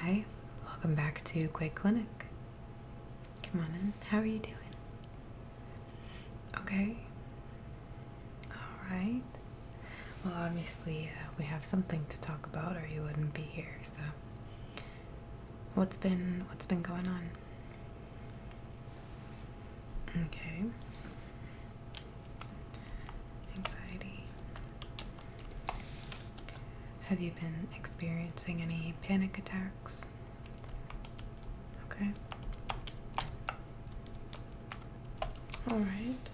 Hi, welcome back to Quick Clinic. Come on in. How are you doing? Okay. Alright. Well, obviously, we have something to talk about or you wouldn't be here, so what's been going on? Okay. Anxiety. Have you been experiencing any panic attacks? Okay. Alright.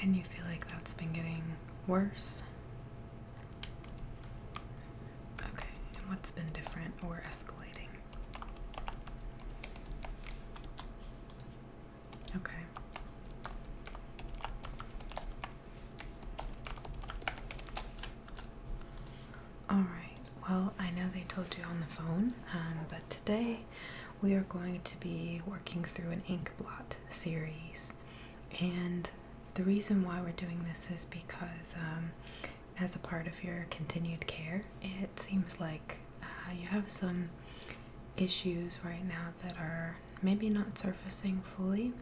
And you feel like that's been getting worse? Okay. And what's been different or escalating? Okay. Alright. Well, I know they told you on the phone, but today we are going to be working through an Inkblot series. And the reason why we're doing this is because as a part of your continued care, it seems like you have some issues right now that are maybe not surfacing fully. You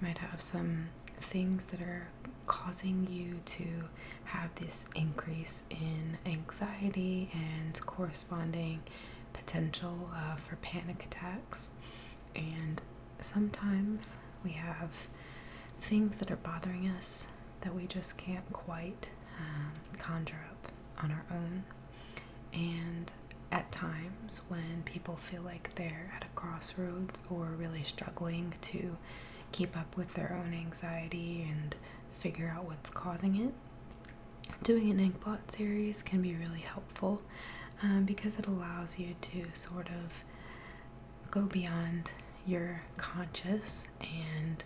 might have some things that are causing you to have this increase in anxiety and corresponding potential for panic attacks. And sometimes we have things that are bothering us that we just can't quite conjure up on our own. And at times when people feel like they're at a crossroads or really struggling to keep up with their own anxiety and figure out what's causing it, doing an Inkblot series can be really helpful because it allows you to sort of go beyond your conscious and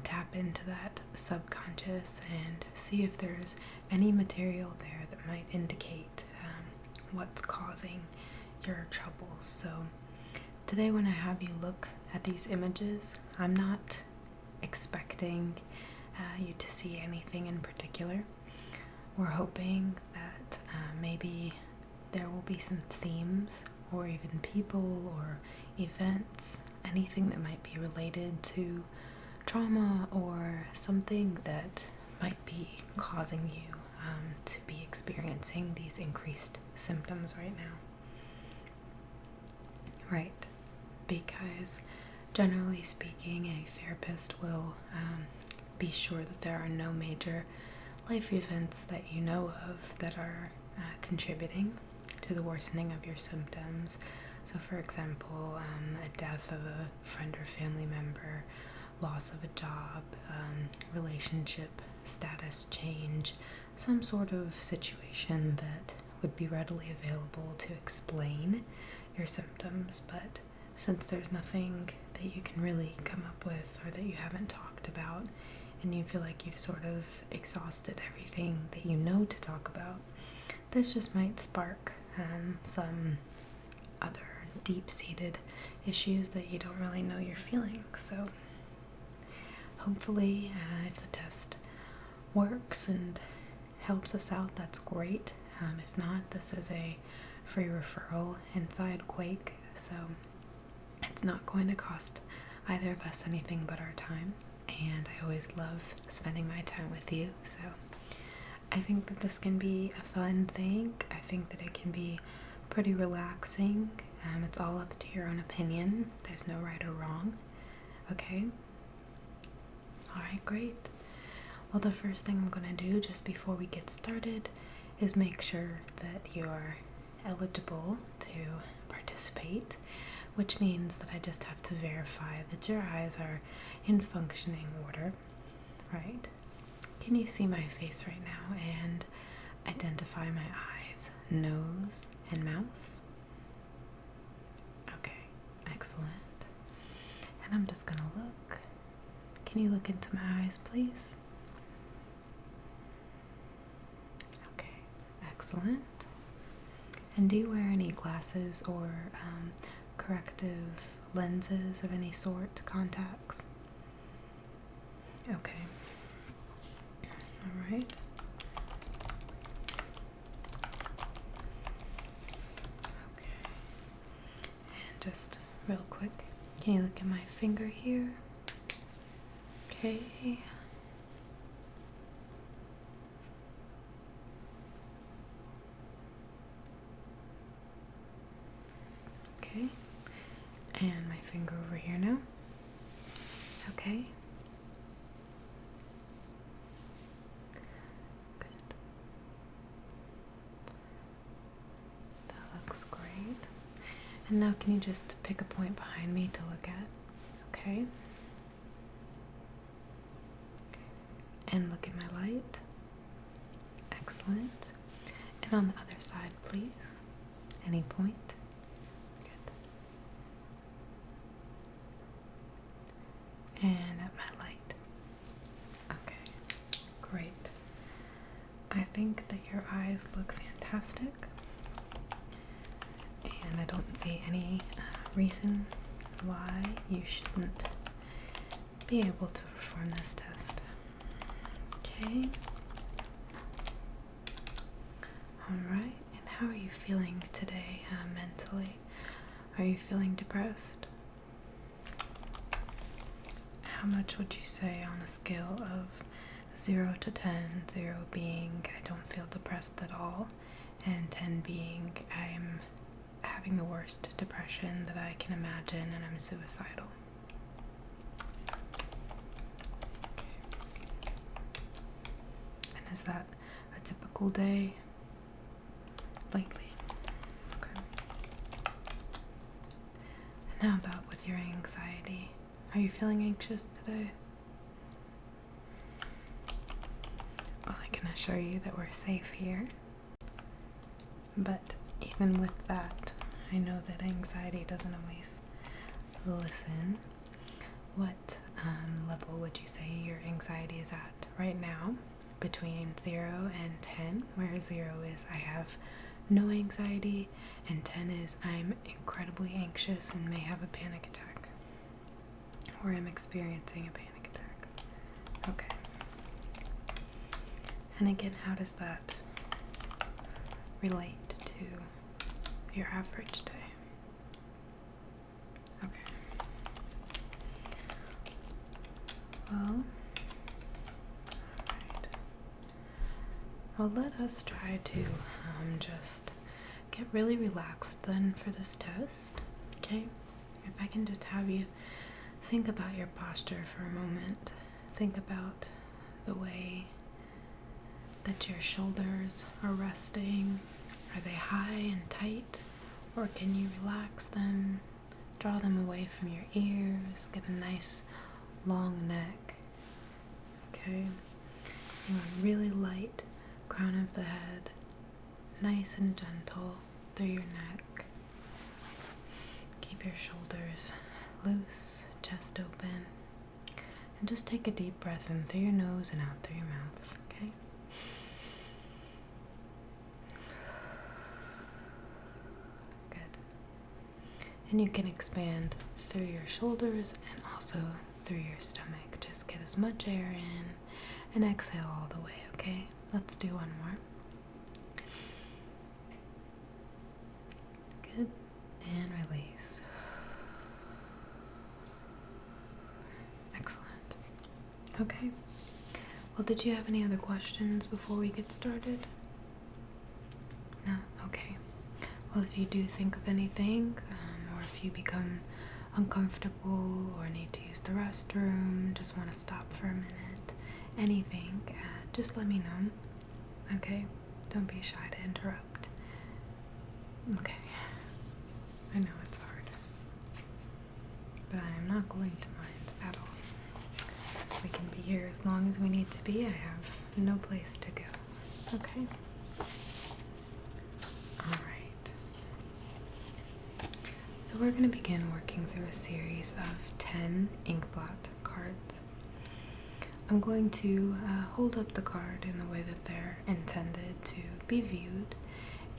tap into that subconscious and see if there's any material there that might indicate what's causing your troubles. So today when I have you look at these images, I'm not expecting you to see anything in particular. We're hoping that maybe there will be some themes or even people or events, anything that might be related to trauma or something that might be causing you to be experiencing these increased symptoms right now. Right, because generally speaking, a therapist will be sure that there are no major life events that you know of that are contributing to the worsening of your symptoms. So for example, a death of a friend or family member, loss of a job, relationship status change, some sort of situation that would be readily available to explain your symptoms. But since there's nothing that you can really come up with or that you haven't talked about, and you feel like you've sort of exhausted everything that you know to talk about, this just might spark some other deep-seated issues that you don't really know you're feeling. So hopefully if the test works and helps us out, that's great. If not, this is a free referral inside Quake, so it's not going to cost either of us anything but our time, and I always love spending my time with you. So I think that this can be a fun thing. I think that it can be pretty relaxing. It's all up to your own opinion. There's no right or wrong. Okay? Alright, great. Well, the first thing I'm going to do just before we get started is make sure that you're eligible to participate, which means that I just have to verify that your eyes are in functioning order, right? Can you see my face right now and identify my eyes, nose, and mouth? Okay, excellent. And I'm just gonna look. Can you look into my eyes, please? Okay, excellent. And do you wear any glasses or corrective lenses of any sort, contacts? Okay. All right. Okay. just real quick. Can you look at my finger here? Okay. Okay. And my finger over here now. Okay. Good. That looks great. And now can you just pick a point behind me to look at? Okay. And look at my light. Excellent. And on the other side, please. Any point. Good. And at my light. Okay. Great. I think that your eyes look fantastic. And I don't see any reason why you shouldn't be able to perform this test. Okay. Alright, and how are you feeling today mentally? Are you feeling depressed? How much would you say on a scale of 0 to 10, 0 being I don't feel depressed at all, and 10 being I'm having the worst depression that I can imagine and I'm suicidal? And is that a typical day lately? Okay. And how about with your anxiety? Are you feeling anxious today? Well, I can assure you that we're safe here. But even with that, I know that anxiety doesn't always listen. What level would you say your anxiety is at right now? Between 0 and 10, where 0 is I have no anxiety and 10 is I'm incredibly anxious and may have a panic attack, or I'm experiencing a panic attack. Okay. And again, how does that relate to your average day? Okay. Well, alright. Well, let us try to just get really relaxed then for this test. Okay? If I can just have you think about your posture for a moment. Think about the way that your shoulders are resting. Are they high and tight, or can you relax them, draw them away from your ears, get a nice long neck? Okay, you want really light crown of the head, nice and gentle through your neck. Keep your shoulders loose, chest open, and just take a deep breath in through your nose and out through your mouth. Okay. And you can expand through your shoulders and also through your stomach. Just get as much air in and exhale all the way, okay? Let's do one more. Good. And release. Excellent. Okay. Well, did you have any other questions before we get started? No? Okay. Well, if you do think of anything, or if you become uncomfortable or need to use the restroom, just want to stop for a minute, anything, just let me know. Okay? Don't be shy to interrupt. Okay. I know it's hard, but I am not going to mind at all. We can be here as long as we need to be. I have no place to go. Okay? Alright. So we're going to begin working through a series of 10 Inkblot cards. I'm going to hold up the card in the way that they're intended to be viewed,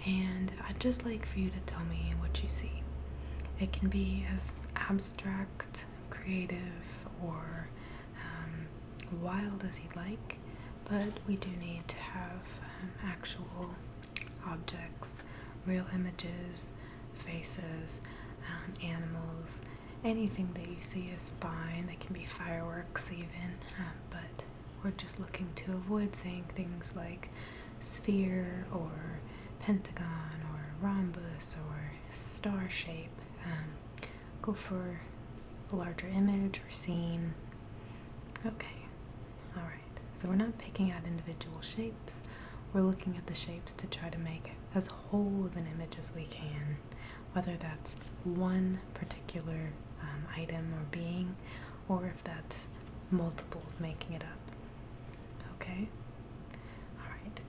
and I'd just like for you to tell me what you see. It can be as abstract, creative, or wild as you'd like, but we do need to have actual objects, real images, faces, animals, anything that you see is fine. They can be fireworks even, but we're just looking to avoid saying things like sphere or pentagon or rhombus or star shape. Go for a larger image or scene. Okay, alright. So we're not picking out individual shapes. We're looking at the shapes to try to make as whole of an image as we can, whether that's one particular item or being, or if that's multiples making it up. Okay? Alright.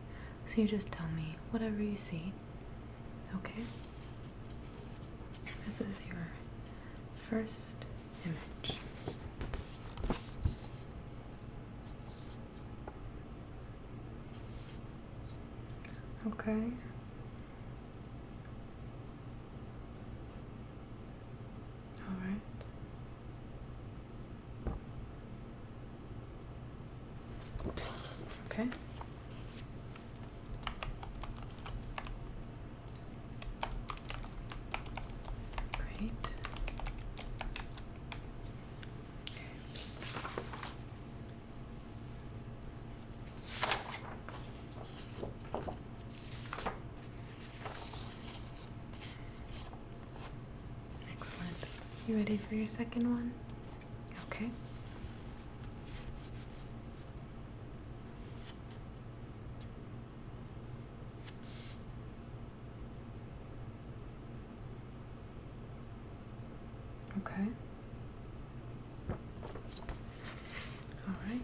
So you just tell me whatever you see. Okay? This is your first image. Okay. All right. Okay. Great. Excellent. You ready for your second one? Okay. Okay. All right.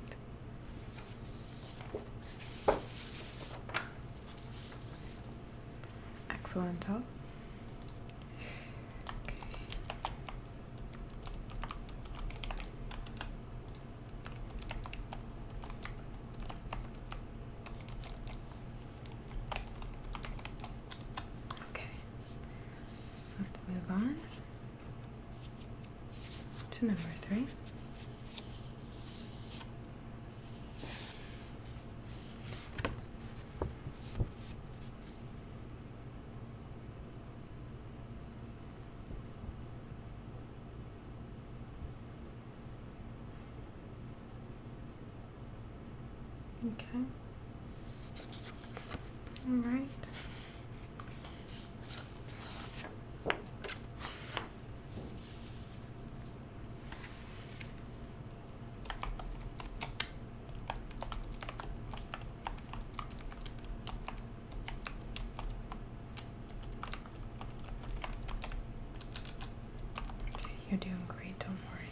Excellent job. Okay. Okay. Let's move on to number 3. Okay. All right. Okay, you're doing great, don't worry.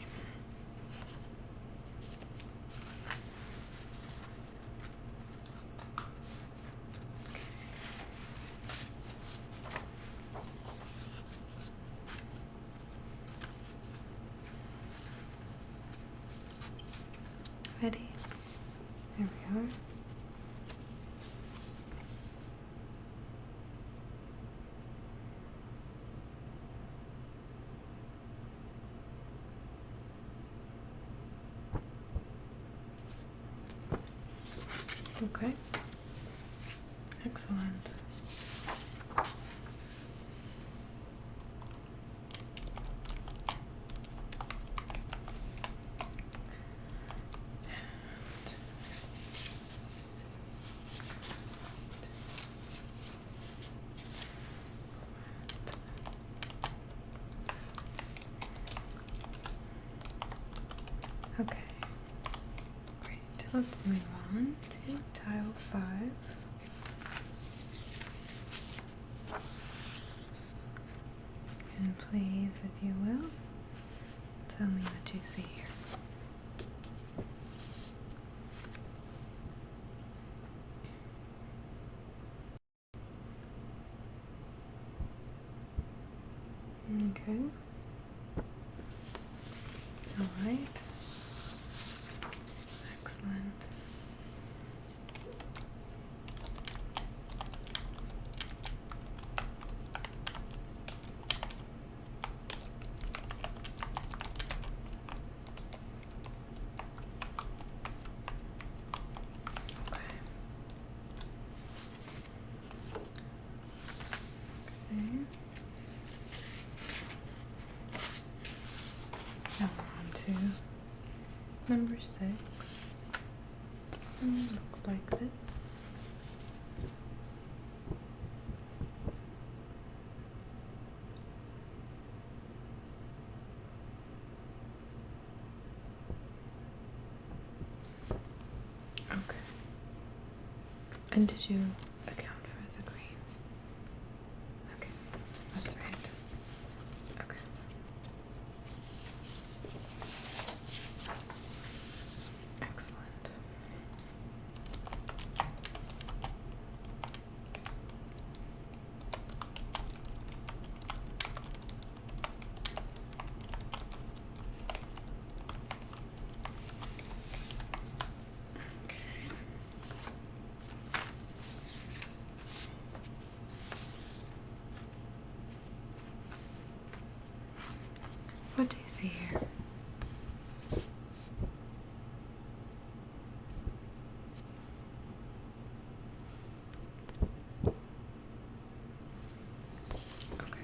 Ready? There we are. Okay. Excellent. Okay. Great. Let's move on to tile 5. And please, if you will, tell me what you see here. Okay. All right. Excellent. Okay. Okay. Number 6 looks like this. Okay. And did you account for the green? Okay, that's right. Okay. Excellent. What do you see here? Okay.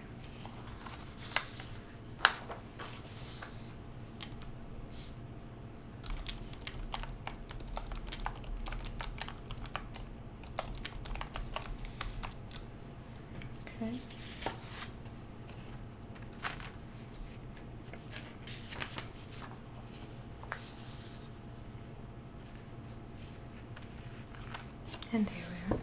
Okay. And here we are.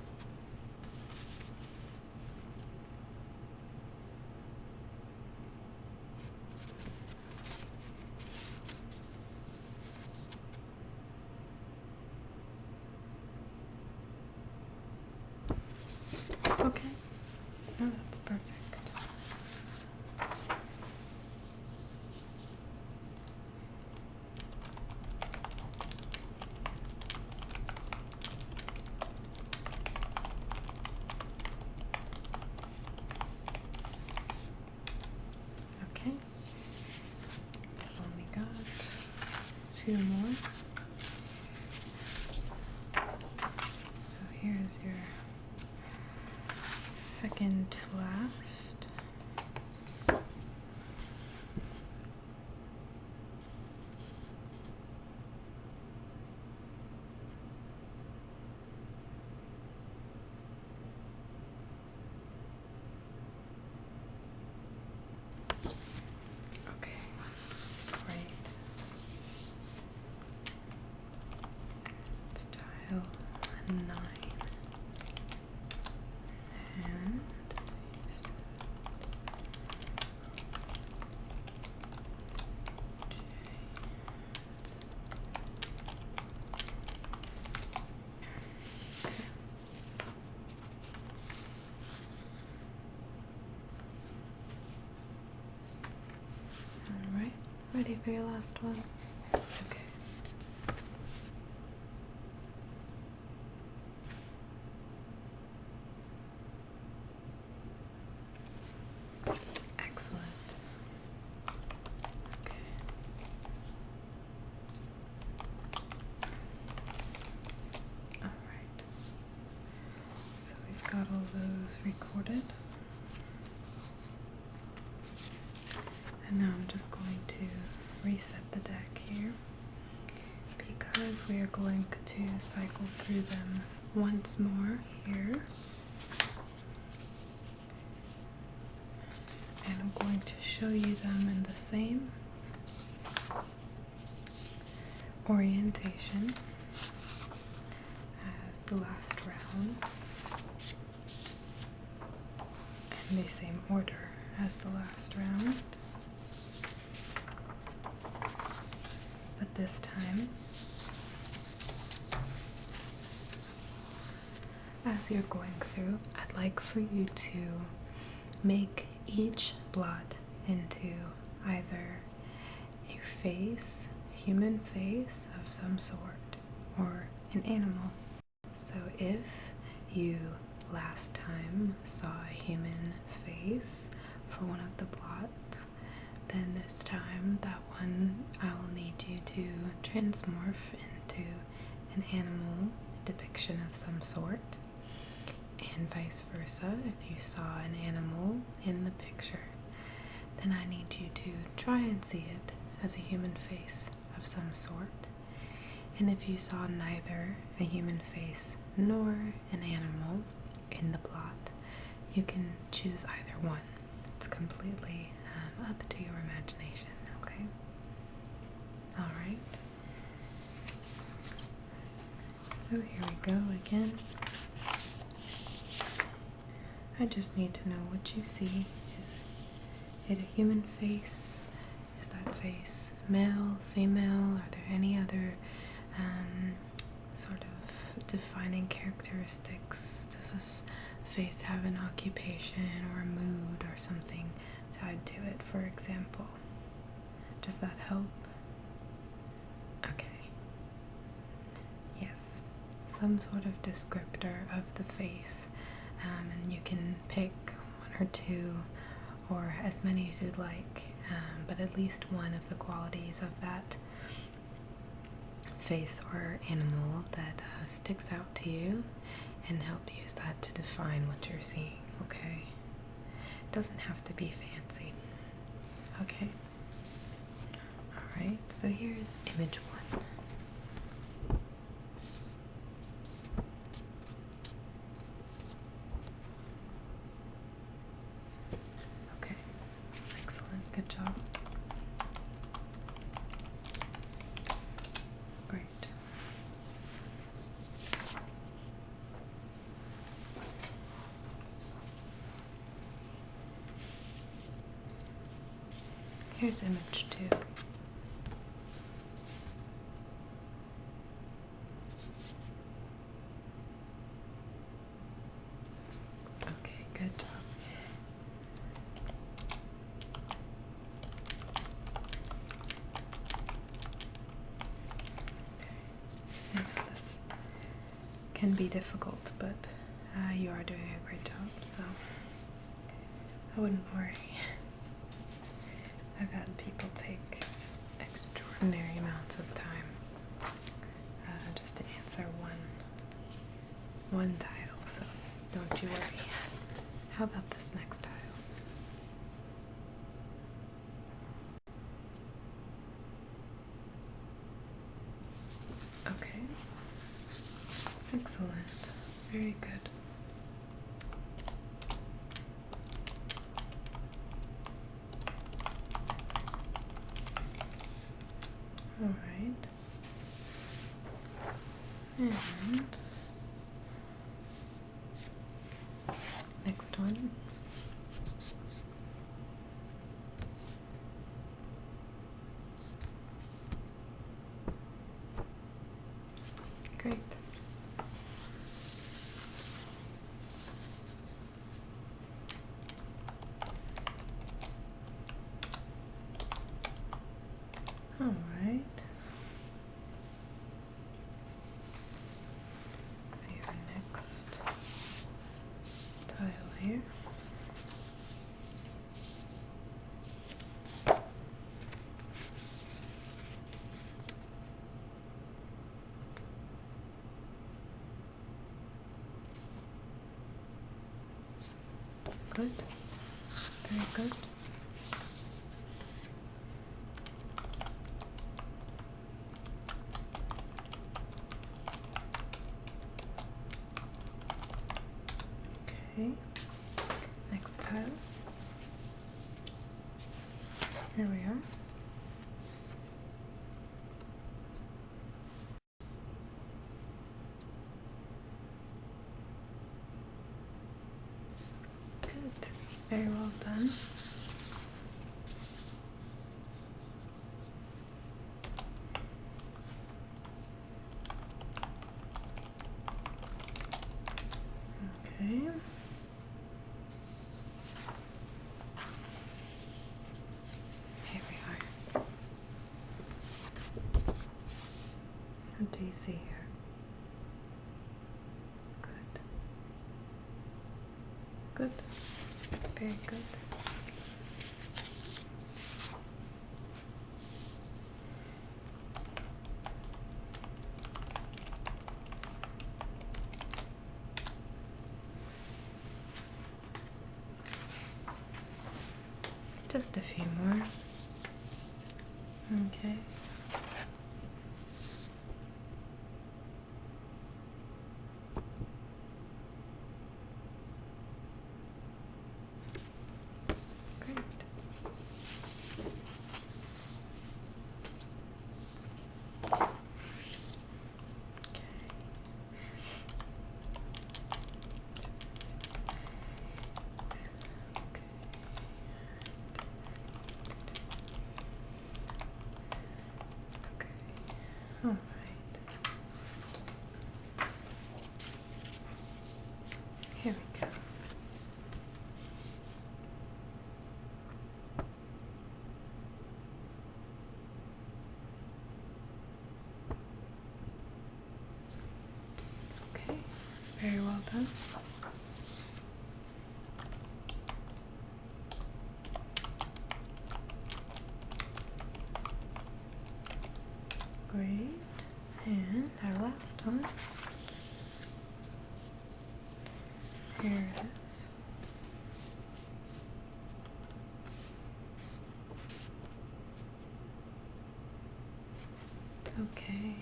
Okay. Oh, that's perfect. Okay. We've only got 2 more. So here's your second to last. Okay, great. Let's dial a 9. And alright, ready for your last one? Okay. Excellent. Okay. Alright. So we've got all those recorded. And now I'm just going to reset the deck here because we are going to cycle through them once more here. And I'm going to show you them in the same orientation as the last round and the same order as the last round. But this time, as you're going through, I'd like for you to make each blot into either a face, human face of some sort, or an animal. So if you last time saw a human face for one of the blots, then this time that one I will need you to transmorph into an animal depiction of some sort, and vice versa. If you saw an animal in the picture, then I need you to try and see it as a human face of some sort. And if you saw neither a human face nor an animal in the blot, you can choose either one. It's completely up to your imagination, okay? Alright. So here we go again. I just need to know what you see. Is it a human face? Is that face male, female? Are there any other sort of defining characteristics? Does this face have an occupation or a mood or something tied to it, for example? Does that help? Okay. Yes. Some sort of descriptor of the face. And you can pick one or two or as many as you'd like, but at least one of the qualities of that face or animal that sticks out to you, and help use that to define what you're seeing, okay? It doesn't have to be fancy, okay? Alright, so here's image 1. Okay, excellent, good job. Great. Here's image 2. Okay, good job. I know this can be difficult, but you are doing a great job, so I wouldn't worry. I've had people take extraordinary amounts of time just to answer one tile, so don't you worry. How about this next tile? Okay. Excellent. Very good. Alright. And next one. Great. All right. Let's see our next tile here. Good. Very good. Okay. Next tile. Here we are. Good. Very well done. Okay. Here we are. What do you see here? Good. Good. Very good. Just a few more. Okay. done. Great. And our last one. Here it is. Okay.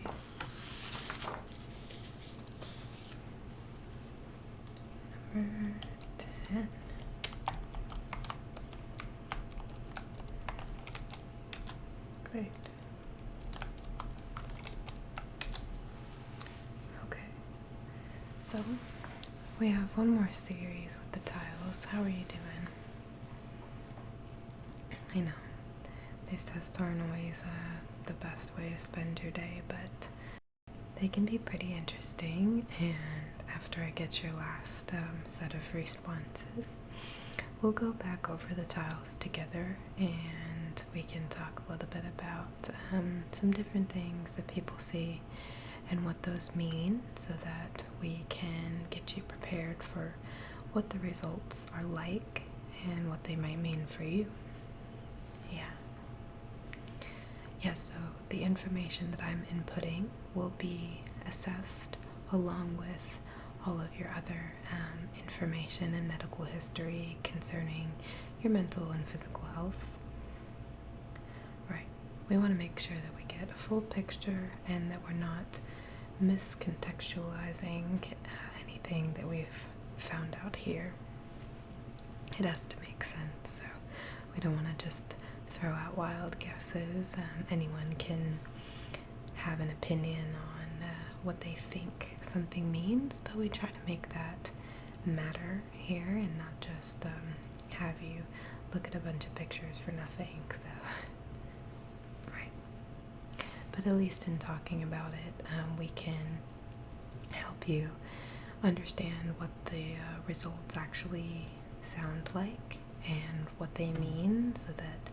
Number 10. Great. Okay. So we have one more series with the tiles. How are you doing? I know these tests aren't always the best way to spend your day, but they can be pretty interesting. And after I get your last set of responses, we'll go back over the tiles together and we can talk a little bit about some different things that people see and what those mean, so that we can get you prepared for what the results are like and what they might mean for you. Yes, so the information that I'm inputting will be assessed along with all of your other information and medical history concerning your mental and physical health. Right. We want to make sure that we get a full picture and that we're not miscontextualizing anything that we've found out here. It has to make sense, so we don't want to just throw out wild guesses. Anyone can have an opinion on what they think something means, but we try to make that matter here and not just have you look at a bunch of pictures for nothing. So, right. But at least in talking about it, we can help you understand what the results actually sound like and what they mean, so that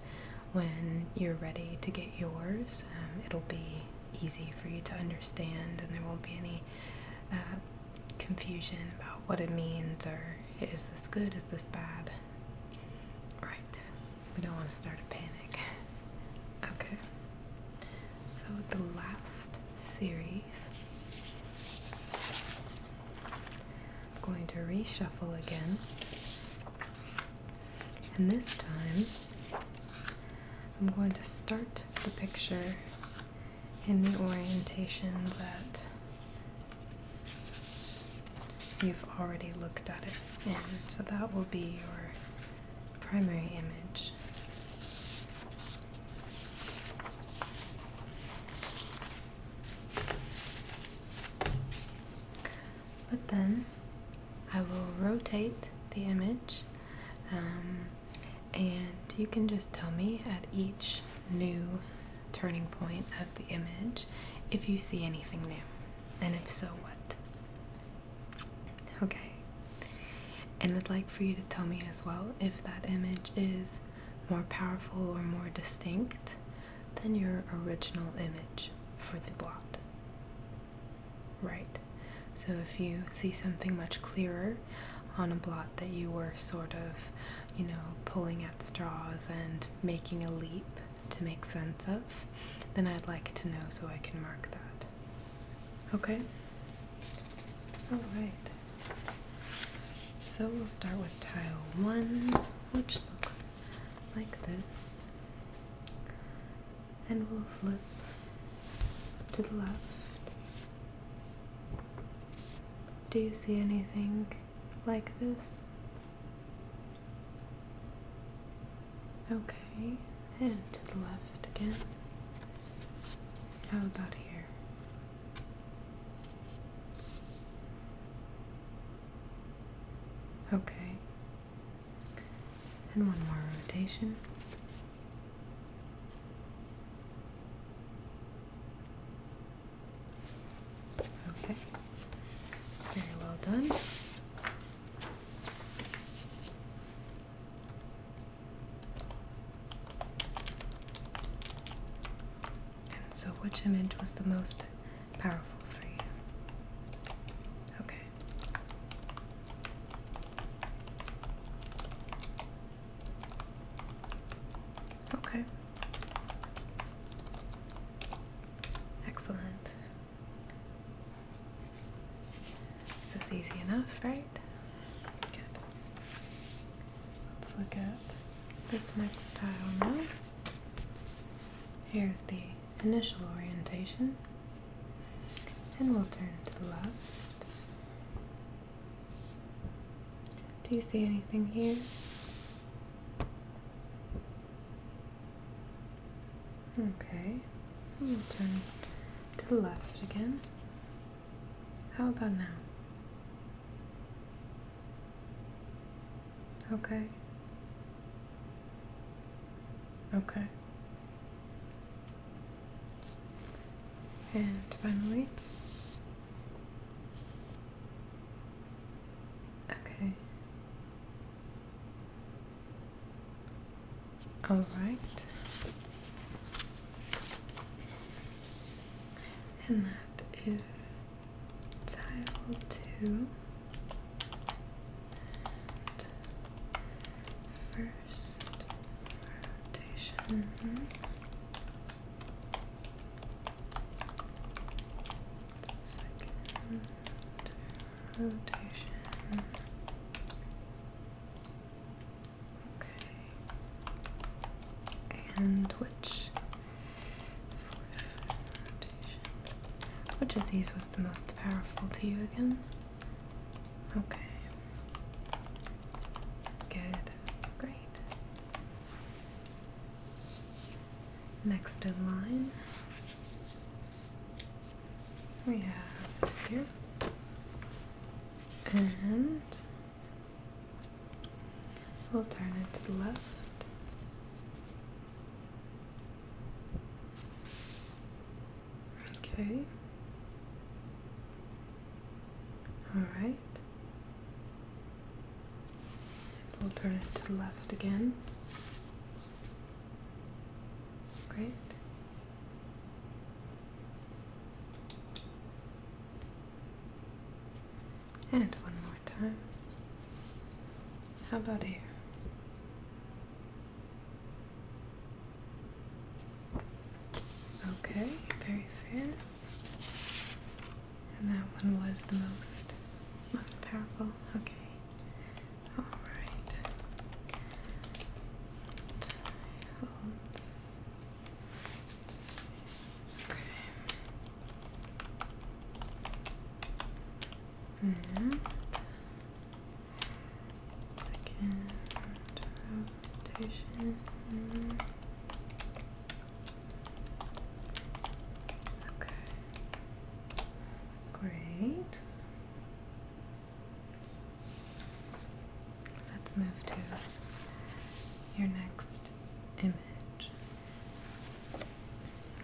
when you're ready to get yours, it'll be easy for you to understand and there won't be any confusion about what it means, or is this good, is this bad? Right. We don't want to start a panic. Okay. So the last series, I'm going to reshuffle again, and this time I'm going to start the picture in the orientation that you've already looked at it in. So that will be your primary image. But then I will rotate the image, and you can just tell me at each new turning point of the image if you see anything new, and if so, what. Okay. And I'd like for you to tell me as well if that image is more powerful or more distinct than your original image for the blot. Right. So if you see something much clearer on a blot that you were sort of, pulling at straws and making a leap to make sense of, then I'd like to know so I can mark that. Okay? Alright. So we'll start with tile 1, which looks like this. And we'll flip to the left. Do you see anything like this? Okay, and to the left again. How about here? Okay. And one more rotation. Okay. Very well done. So which image was the most powerful for you? Okay. Okay. Excellent. This is easy enough, right? Good. Let's look at this next tile now. Here's the initial orientation, and we'll turn to the left. Do you see anything here? Okay, we'll turn to the left again. How about now? Okay. Okay. And finally. Okay. All right. And that is tile 2. First rotation. Second rotation. Okay. And which fourth rotation? Which of these was the most powerful to you again? Okay. Good. Great. Next in line, we have this here. And we'll turn it to the left. Okay. All right. We'll turn it to the left again. Great. And one more time. How about here? Okay, very fair. And that one was the most powerful. Okay. All right. Okay. And second rotation. Okay. Great. Let's move to your next image.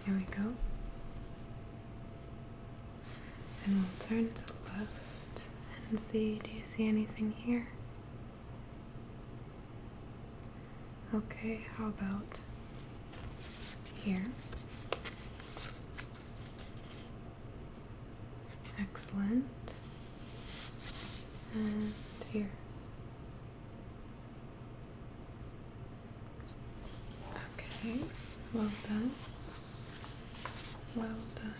Here we go. And we'll turn to the left and see, do you see anything here? Okay, how about here? Excellent. And here. Okay, well done. Well done.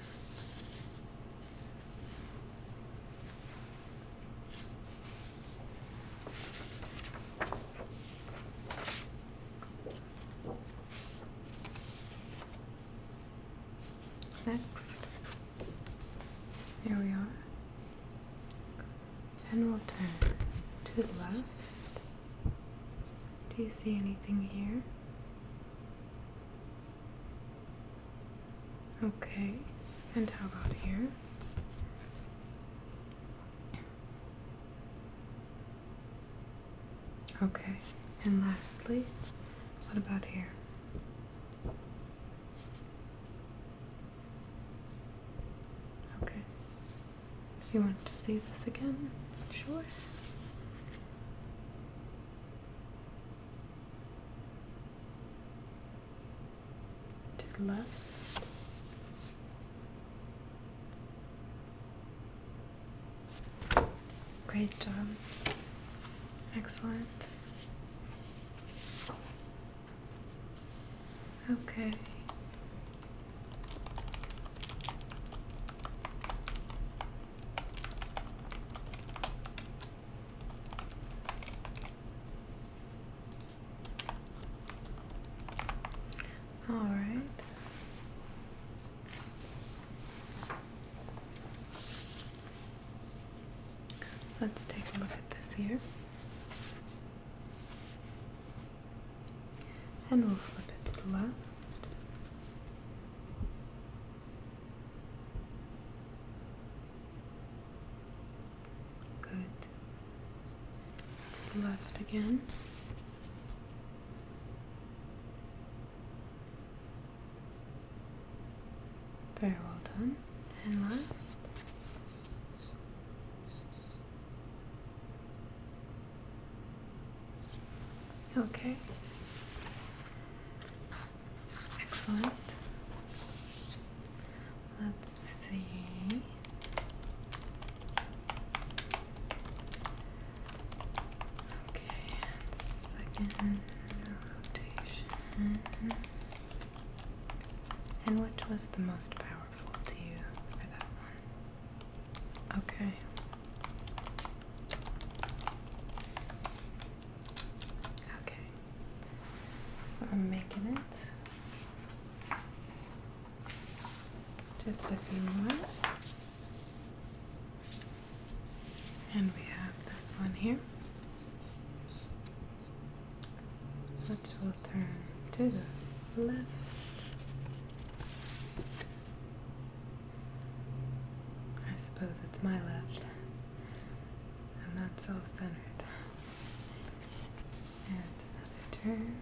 Next, here we are, and we'll turn to the left. Do you see anything here? Okay, and how about here? Okay, and lastly, what about here? Okay. You want to see this again? Sure. To the left. Great job. Excellent. Okay. All right. Let's take a look at this here. And we'll flip it to the left. Good. To the left again. Very well done. And last. Okay. Excellent. Let's see. Okay, second rotation. And which was the most powerful to you for that one? Okay. Okay. We're making it. Just a few more. And we have this one here, which will turn to the left. I suppose it's my left. I'm not self-centered. And another turn.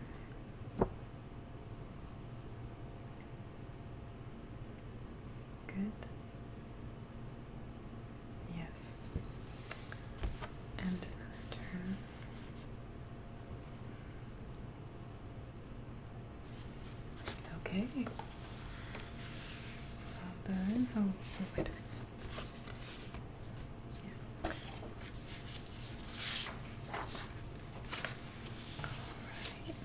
Good. Yes. And another turn. Okay. Well done. Oh, wait a minute. Yeah. Okay. All right.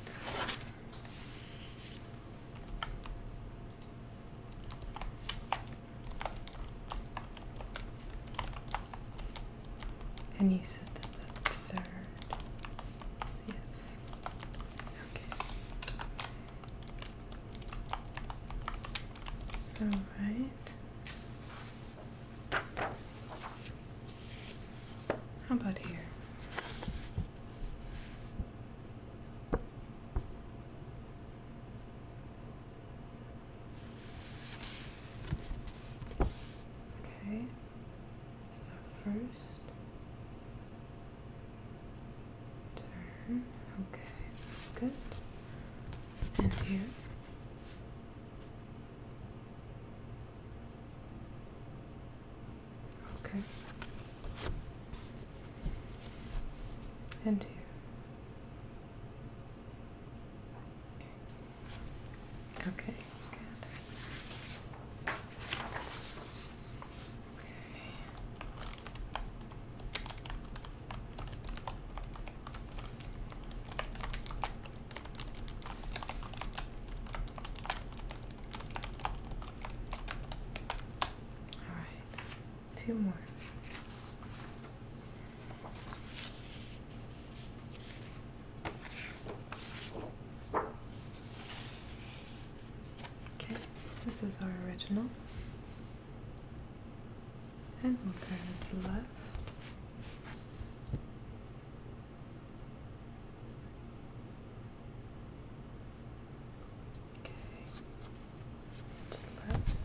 And you said that the third. Yes. Okay. All right. How about here? Okay. So first. Turn. Okay. Good. And here. Okay. And here. Okay. Good. Okay. All right. Two more. Okay, this is our original. And we'll turn it to the left. Okay. To the left.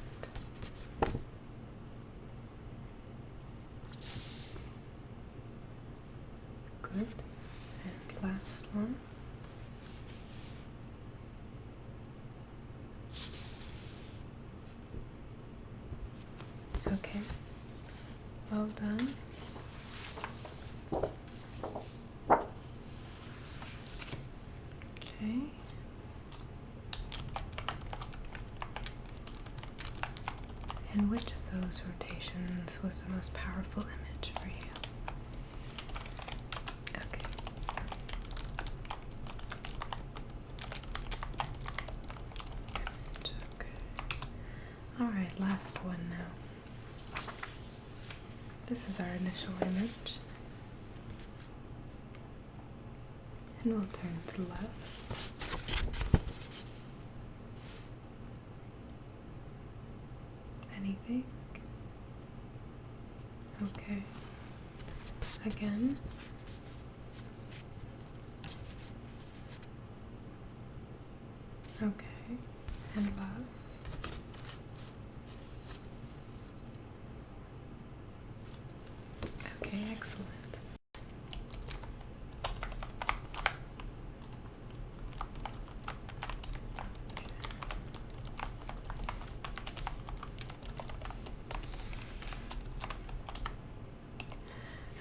Good. And last one. Okay. Well done. Okay. And which of those rotations was the most powerful image for you? Okay. Alright, last one now. This is our initial image. And we'll turn to the left. Anything? Okay. Again. Okay. And left. Okay, excellent.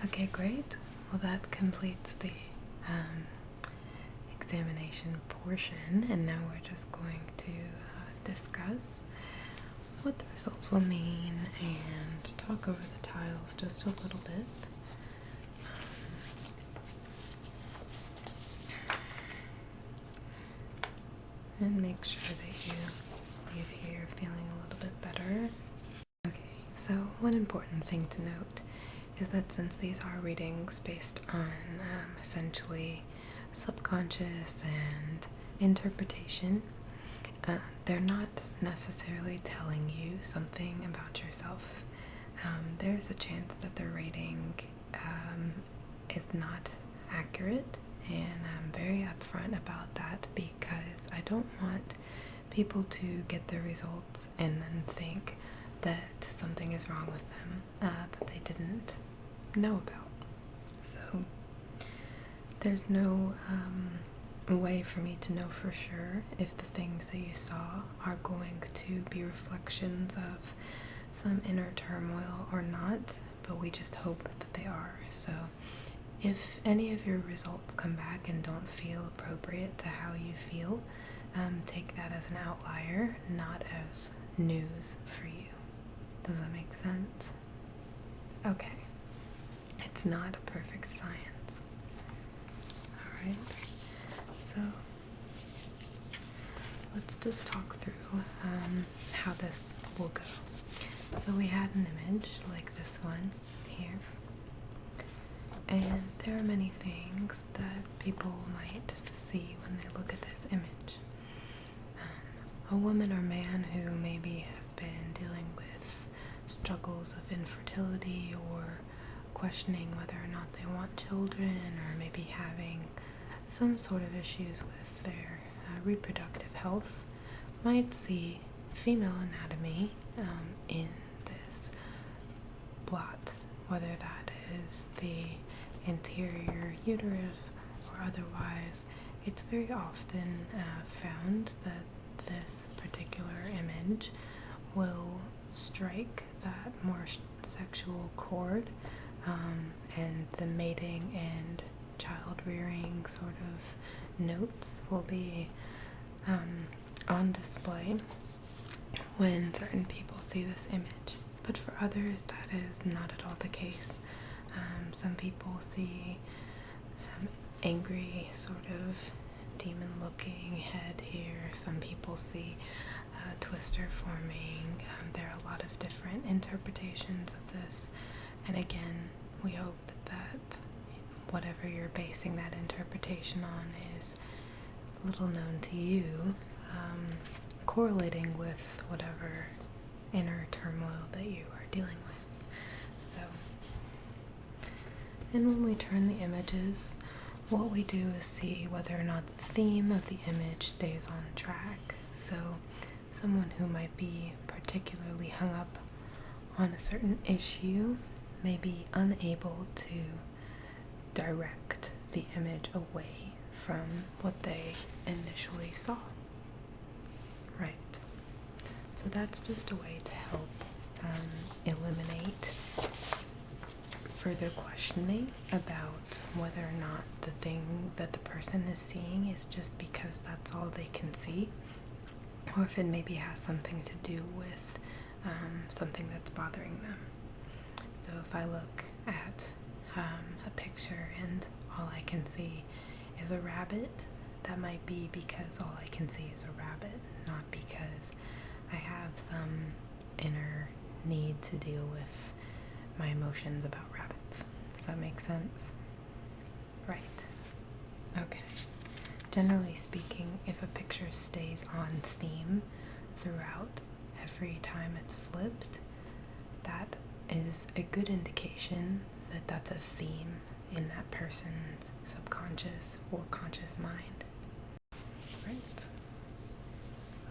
Okay, great. Well, that completes the examination portion, and now we're just going to discuss what the results will mean and talk over the tiles just a little bit. And make sure that you leave here feeling a little bit better. Okay, so one important thing to note is that since these are readings based on essentially subconscious and interpretation, they're not necessarily telling you something about yourself. There's a chance that the reading is not accurate, and I'm very upfront about that because I don't want people to get the results and then think that something is wrong with them that they didn't know about. So there's no way for me to know for sure if the things that you saw are going to be reflections of some inner turmoil or not, but we just hope that they are. So if any of your results come back and don't feel appropriate to how you feel, take that as an outlier, not as news for you. Does that make sense? Okay. It's not a perfect science. Alright. So let's just talk through how this will go. So we had an image like this one here. And there are many things that people might see when they look at this image. A woman or man who maybe has been dealing with struggles of infertility or questioning whether or not they want children, or maybe having some sort of issues with their reproductive health, might see female anatomy in this blot, whether that is the interior uterus or otherwise. It's very often found that this particular image will strike that more sexual chord, and the mating and child rearing sort of notes will be on display when certain people see this image. But for others, that is not at all the case. Some people see angry, sort of demon-looking head here. Some people see a twister forming. There are a lot of different interpretations of this. And again, we hope that whatever you're basing that interpretation on is little known to you, correlating with whatever inner turmoil that you are dealing with. So, and when we turn the images, what we do is see whether or not the theme of the image stays on track. So someone who might be particularly hung up on a certain issue may be unable to direct the image away from what they initially saw. Right. So that's just a way to help eliminate further questioning about whether or not the thing that the person is seeing is just because that's all they can see, or if it maybe has something to do with something that's bothering them. So if I look at a picture and all I can see is a rabbit, that might be because all I can see is a rabbit, not because I have some inner need to deal with my emotions about rabbits. Does that make sense? Right. Okay. Generally speaking, if a picture stays on theme throughout every time it's flipped, that is a good indication that that's a theme in that person's subconscious or conscious mind. Right.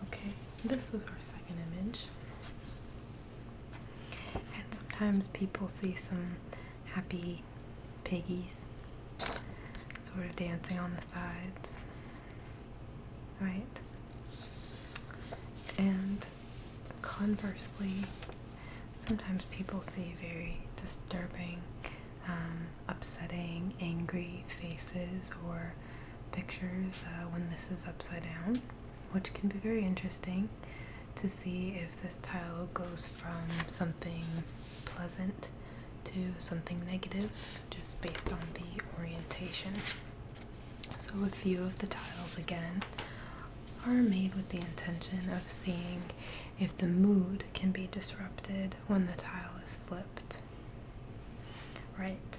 Okay, this was our second image. And sometimes people see some happy piggies sort of dancing on the sides. Right? And conversely, sometimes people see very disturbing, upsetting, angry faces or pictures when this is upside down, which can be very interesting to see if this tile goes from something pleasant to something negative just based on the orientation. So a few of the tiles again are made with the intention of seeing if the mood can be disrupted when the tile is flipped. Right.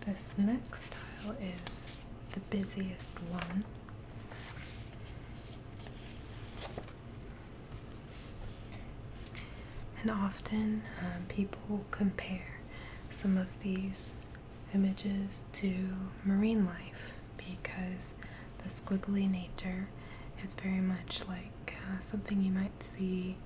This next tile is the busiest one. And often people compare some of these images to marine life because the squiggly nature is very much like something you might see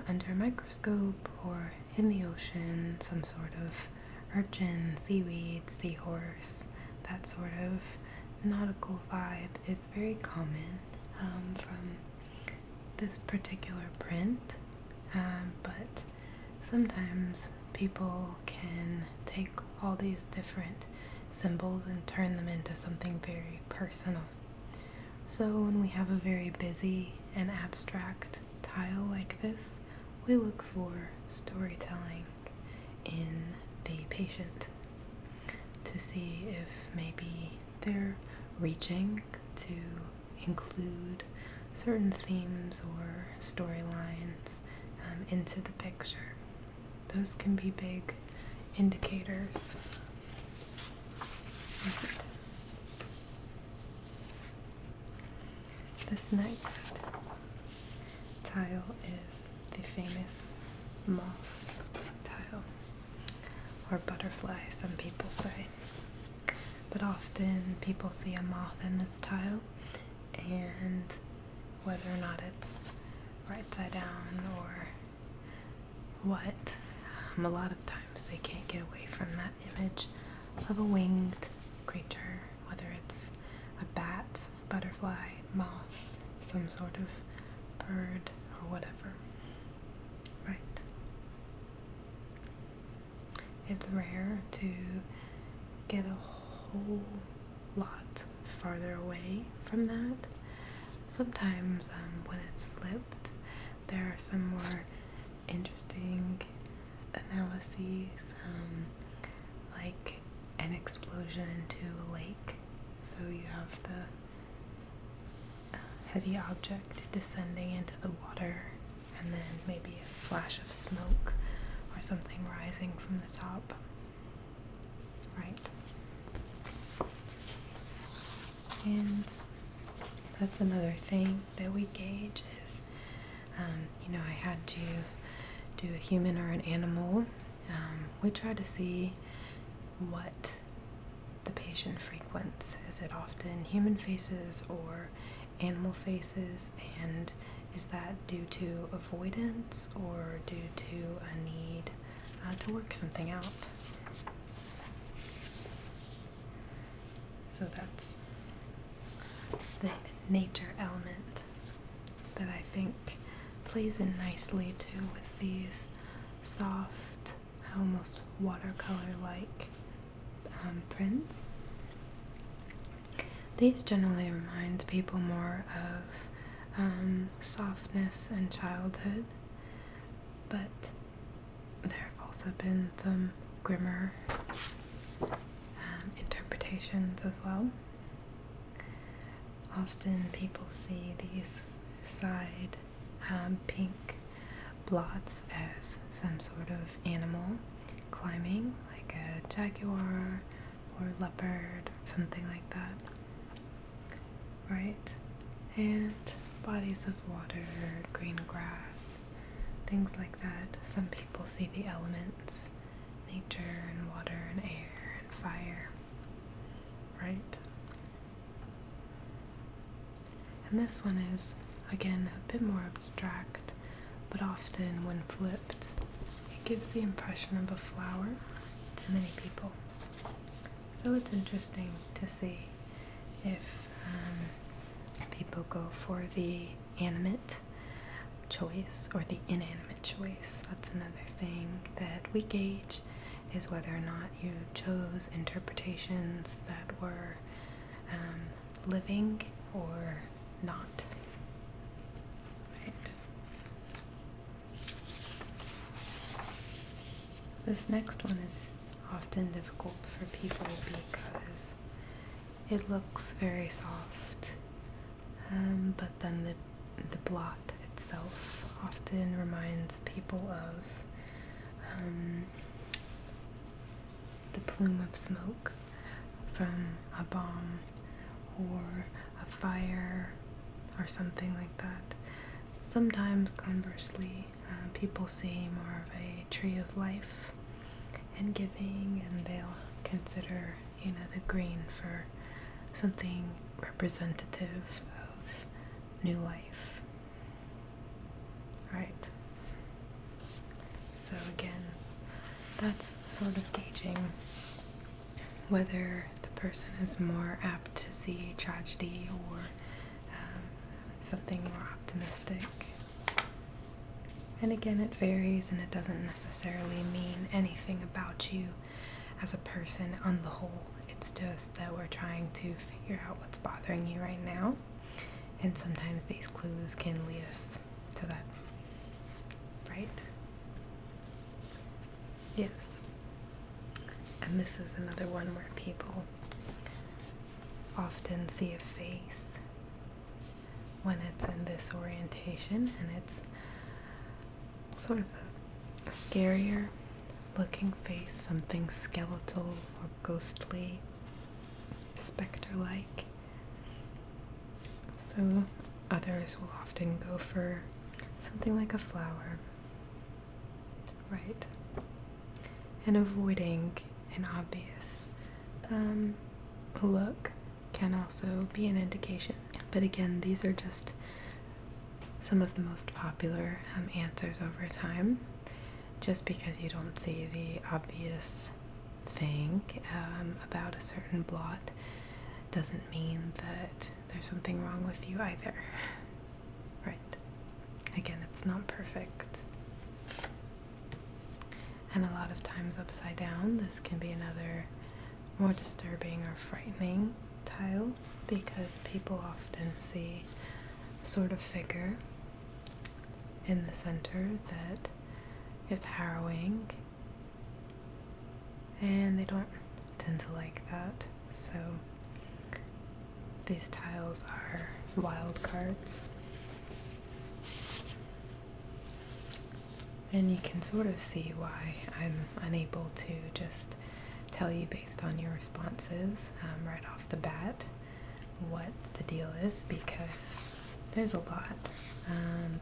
under a microscope or in the ocean, some sort of urchin, seaweed, seahorse. That sort of nautical vibe is very common from this particular print, but sometimes people can take all these different symbols and turn them into something very personal. So when we have a very busy and abstract tile like this, we look for storytelling in the patient to see if maybe they're reaching to include certain themes or storylines into the picture. Those can be big indicators. This next tile is the famous moth tile, or butterfly, some people say. But often people see a moth in this tile, and whether or not it's right side down or what, a lot of times they can't get away from that image of a winged creature, whether it's a bat, butterfly, moth, some sort of bird, or whatever. Right. It's rare to get a whole lot farther away from that. Sometimes when it's flipped, there are some more interesting analyses, like an explosion into a lake. So you have the heavy object descending into the water, and then maybe a flash of smoke or something rising from the top. Right. And that's another thing that we gauge is, I had to do a human or an animal. We try to see what the patient frequents. Is it often human faces or animal faces? And is that due to avoidance or due to a need to work something out? So that's the nature element that I think plays in nicely too with these soft, almost watercolor-like prints. These generally remind people more of softness and childhood, but there have also been some grimmer interpretations as well. Often people see these side pink blots as some sort of animal climbing, like a jaguar or leopard, something like that. Right? And bodies of water, green grass, things like that. Some people see the elements, nature and water and air and fire. Right? And this one is, again, a bit more abstract, but often when flipped, it gives the impression of a flower to many people. So it's interesting to see if people go for the animate choice or the inanimate choice. That's another thing that we gauge, is whether or not you chose interpretations that were living or not. Right. This next one is often difficult for people because it looks very soft, but then the blot itself often reminds people of the plume of smoke from a bomb or a fire or something like that. Sometimes, conversely, people see more of a tree of life and giving, and they'll consider, the green for something representative of new life. Right? So again, that's sort of gauging whether the person is more apt to see tragedy or something more optimistic. And again, it varies, and it doesn't necessarily mean anything about you as a person on the whole. It's just that we're trying to figure out what's bothering you right now, and sometimes these clues can lead us to that. Right? Yes. And this is another one where people often see a face when it's in this orientation, and it's sort of a scarier looking face, something skeletal or ghostly, specter-like. So others will often go for something like a flower. Right? And avoiding an obvious look can also be an indication. But again, these are just some of the most popular answers over time. Just because you don't see the obvious thing about a certain blot doesn't mean that there's something wrong with you either. Right? Again, it's not perfect. And a lot of times upside down, this can be another more disturbing or frightening tile, because people often see a sort of figure in the center that is harrowing, and they don't tend to like that. So these tiles are wild cards. And you can sort of see why I'm unable to just tell you based on your responses right off the bat what the deal is, because there's a lot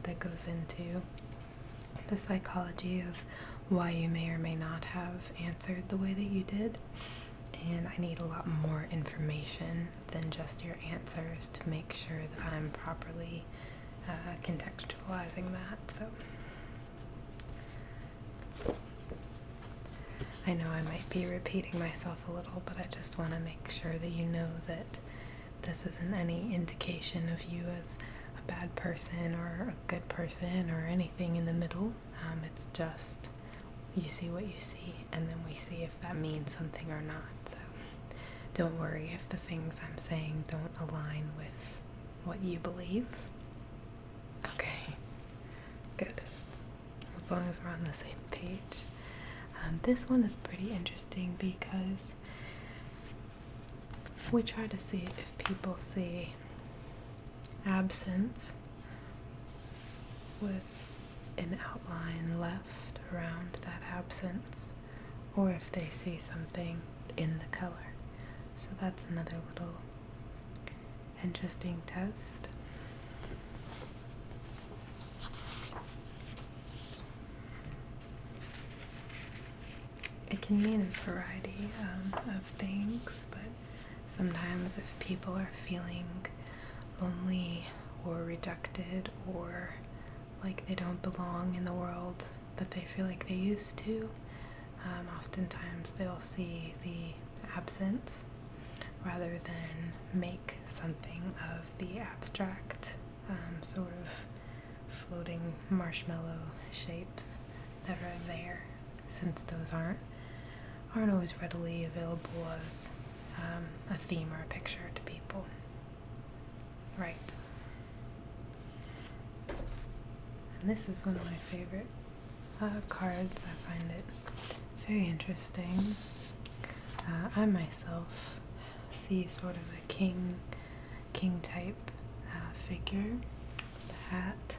that goes into the psychology of why you may or may not have answered the way that you did. And I need a lot more information than just your answers to make sure that I'm properly contextualizing that. So I know I might be repeating myself a little, but I just want to make sure that you know that this isn't any indication of you as a bad person or a good person or anything in the middle. It's just you see what you see, and then we see if that means something or not. So don't worry if the things I'm saying don't align with what you believe. Okay, good. As long as we're on the same page. This one is pretty interesting because we try to see if people see absence with an outline left around that absence, or if they see something in the color. So that's another little interesting test. It can mean a variety of things, but sometimes if people are feeling lonely or rejected or like they don't belong in the world that they feel like they used to, oftentimes they'll see the absence rather than make something of the abstract, sort of floating marshmallow shapes that are there, since those aren't always readily available as a theme or a picture to people. Right. And this is one of my favorite cards. I find it very interesting. I myself see sort of a king type figure, with a hat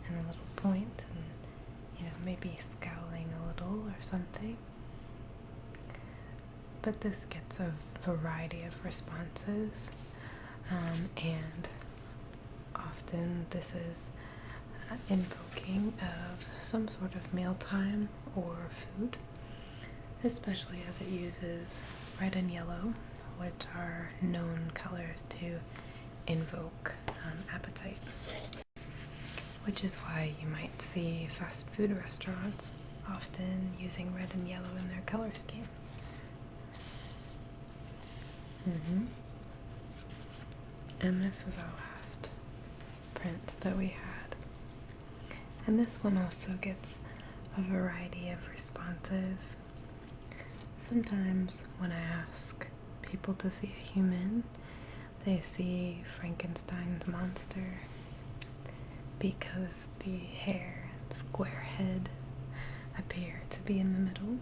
and a little point, and maybe scowling a little or something. But this gets a variety of responses, and often this is invoking of some sort of mealtime or food, especially as it uses red and yellow, which are known colors to invoke appetite, which is why you might see fast food restaurants often using red and yellow in their color schemes. And this is our last print that we had. And this one also gets a variety of responses. Sometimes when I ask people to see a human, they see Frankenstein's monster because the hair and square head appear to be in the middle.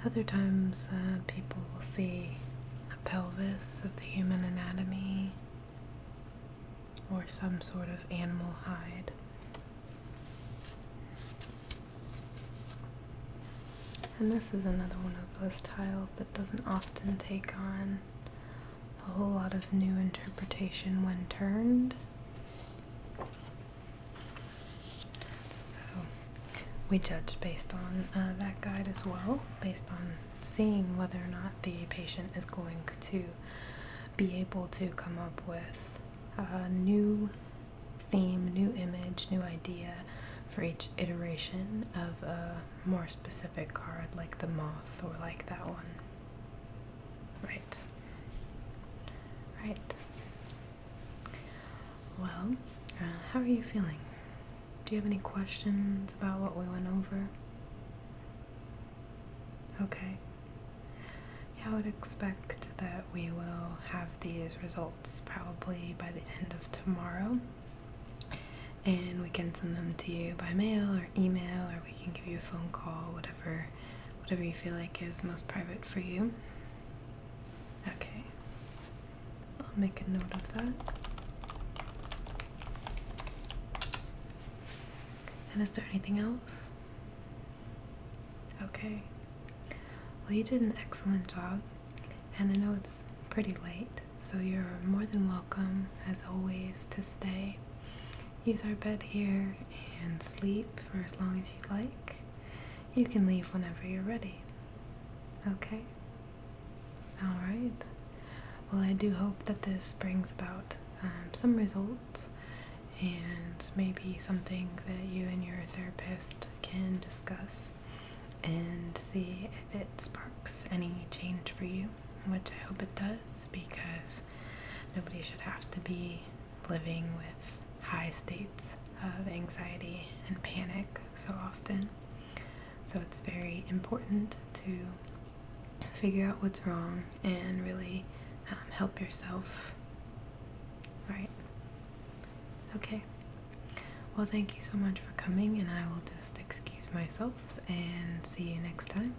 Other times people will see a pelvis of the human anatomy or some sort of animal hide. And this is another one of those tiles that doesn't often take on a whole lot of new interpretation when turned. So we judge based on that guide as well, based on seeing whether or not the patient is going to be able to come up with a new theme, new image, new idea for each iteration of a more specific card, like the moth or like that one. Right. Well, how are you feeling? Do you have any questions about what we went over? Okay. Yeah, I would expect that we will have these results probably by the end of tomorrow. And we can send them to you by mail or email, or we can give you a phone call, whatever you feel like is most private for you. Okay. I'll make a note of that. And is there anything else? Okay. Well, you did an excellent job, and I know it's pretty late, so you're more than welcome, as always, to stay. Use our bed here and sleep for as long as you'd like. You can leave whenever you're ready. Okay? Alright. Well, I do hope that this brings about some results, and maybe something that you and your therapist can discuss and see if it sparks any change for you, which I hope it does, because nobody should have to be living with high states of anxiety and panic so often. So it's very important to figure out what's wrong and really help yourself. Right? Okay. Well, thank you so much for coming, and I will just excuse myself and see you next time.